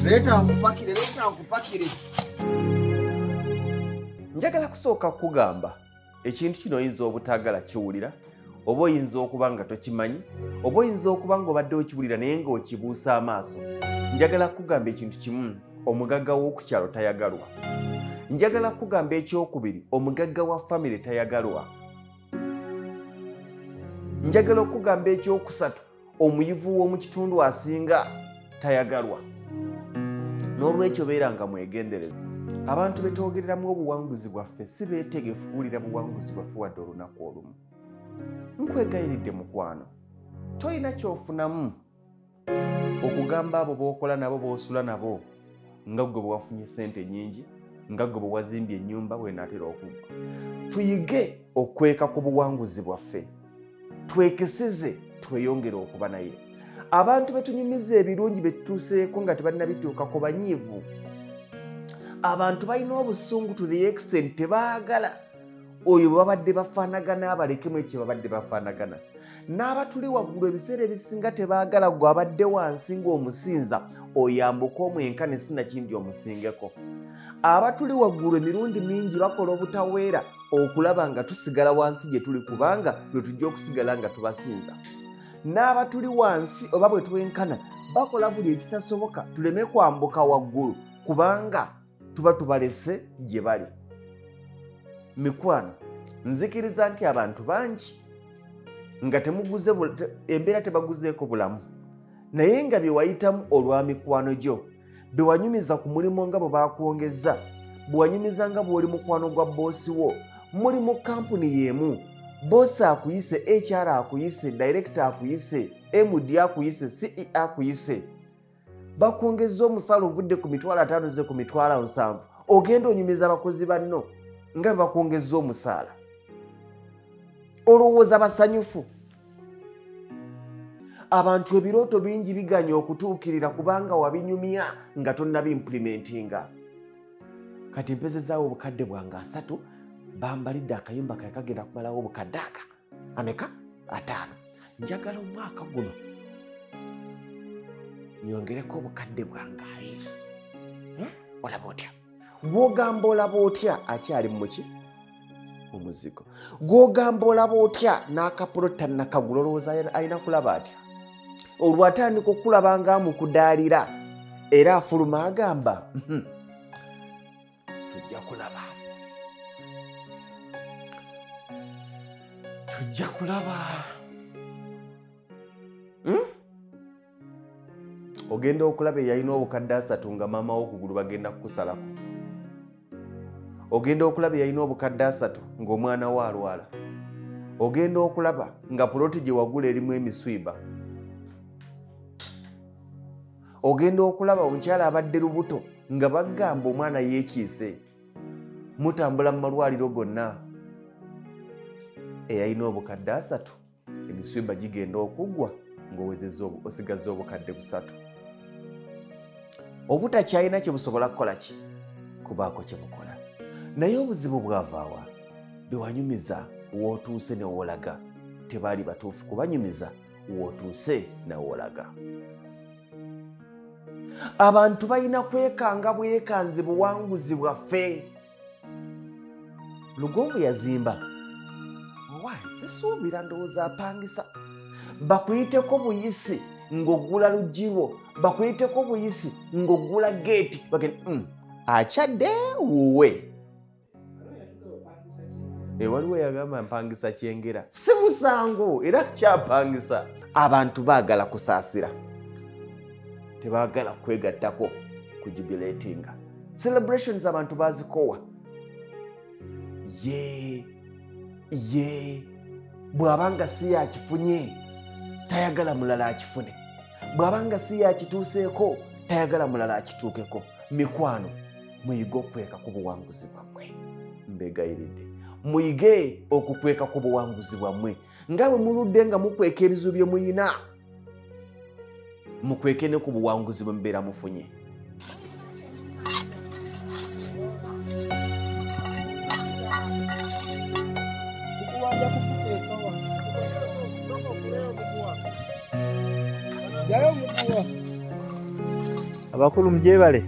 Leta nkupakire. Njagala kusooka kugamba ekintu kino oyinza obutagala kiwulira, oba oyinza okuba nga tokimanyi, oba oyinza okuba nga obadde okiwulira naye ng'okibuusa amaaso. Njagala kugamba ekintu kimu, omugagga w'okukyalo tayagalwa. Njagala kugamba ekyokubiri, omugagga wa famire tayagalwa. Njagala okugamba ekyokusatu, omuyivu w'omu kitundu asinga tayagalwa. N'olwekyo beera nga mwegendereza. Abantu betwogereramu obuwanguzi bwaffe si beetegefu kuwulira buwanguzi bwaffe wadde olunaku olumu. Nkwegayiridde mukwano, toyina kyofunamu okugamba abo b'okola nabo b'osula nabo nga gwe bwe wafunye ssente nnyingi, nga gwe bwe wazimbye ennyumba bw'enaatera okugwa. Tuyige okweka ku buwanguzi bwaffe, twekesize tweyongere okuba naye. Abantu betunyumiza ebirungi betutuuseeko nga tebalina bituukako banyiivu. Abantu balina obusungu to the extent tebaagala oyo bwe babadde bafaanagana abalekemu ekyo babadde bafaanagana. N'abatuli waggulu ebiseera ebisinga tebaagala gwe abadde wansi ng'omusinza oyambuka omwenkane sinakindi omusingeko. Abatuli waggulu emirundi mingi bakola obutaweera okulaba nga tusigala wansi gye tuli kubanga lwe tujja okusigala nga tubasinza. N'abatuli wansi oba bwe twenkana bakola buli ekitasoboka tuleme kwambuka waggulu kubanga tuba tubalese gye bali. Mikwano, nzikiriza nti abantu bangi nga temuguze embeera tebaguzeeko bulamu, naye nga bye wayitamu olwa mikwano gyo, bye wanyumiza ku mulimu nga bwe baakwongeza, bwe wanyumiza nga bw'oli mukwano gwa boosi wo, muli mu kampuni y'emu, boosi akuyise, HR akuyise, director akuyise, MD akuyise, CE akuyise, bakwongeza omusaala ovudde ku mitwalo 5 ze ku mitwalo 7, ogenda onyumiza abakozi banno nga bakwongeza omusaala. Olowooza basanyufu? Abantu ebirooto bingi biganya okutuukirira kubanga wabinyumya nga tonnabimpulimentinga. Kati mpezezaawo obukadde bwange 3 bambalidde akayumba kae kagenda kumalawo obukadde ameka 5. Njagala omwaka guno nyongereko obukadde bwange 2. Olaba otya? Gw'ogamba olaba otya akyali muki? Omuzigo. Gw'ogamba olaba otya n'akapolota nakagula olowooza alina kulaba atya? Olwo atandika okulaba nga amukudaalira era afuluma agamba tujja kulaba. Tujja kulaba. Ogenda okulaba eyalina obukadde 3 nga maama w'okugulu bagenda kukusalako. Ogenda okulaba eyalina obukadde 3 ng'omwana we alwala. Ogenda okulaba nga puloti gye wagula erimu emiswiba. Ogenda okulaba omukyala abadde lubuto nga bagamba omwana yeekiise. Mutambula mu malwaliro gonna. Eyalina obukadde 3 emiswiba gigenda okuggwa ng'owezezza osigazza obukadde 3. Obutakyalina kye busobola kukola ki? Kubaako kye bukola. Naye obuzibu bwavaawa? Bewanyumiza w'otuuse ne w'olaga tebaali batuufu kubanyumiza w'otuuse ne w'olaga. Abantu balina kwekanga bwekanze buwanguzi bwaffe. Lugombo yazimba. Sisuubira ndowooza apangisa. Bakuyiteko buyisi ng'oggula luggiwo, bakuyiteko buyisi ng'oggula geeti, akyadde wuwe. Waliwo yagamba mpangisa kyengera. Si musango era kyapangisa. Abantu baagala kusaasira, tebaagala kwegattako ku jubilatinga. Celebrations abantu bazikowa. Bw'abanga si yakifunye tayagala mulala akifune. Bw'abanga si yakituuseeko tayagala mulala akituukeko. Mikwano, muyige okweka ku buwanguzi bwammwe. Mbegayiridde. Muyige okukweka ku buwanguzi bwammwe. Nga bwe muludde nga mukweka ebizibu bye muyina, mukweke ne ku buwanguzi bwe mubeera mufunye. abakulu mujebale.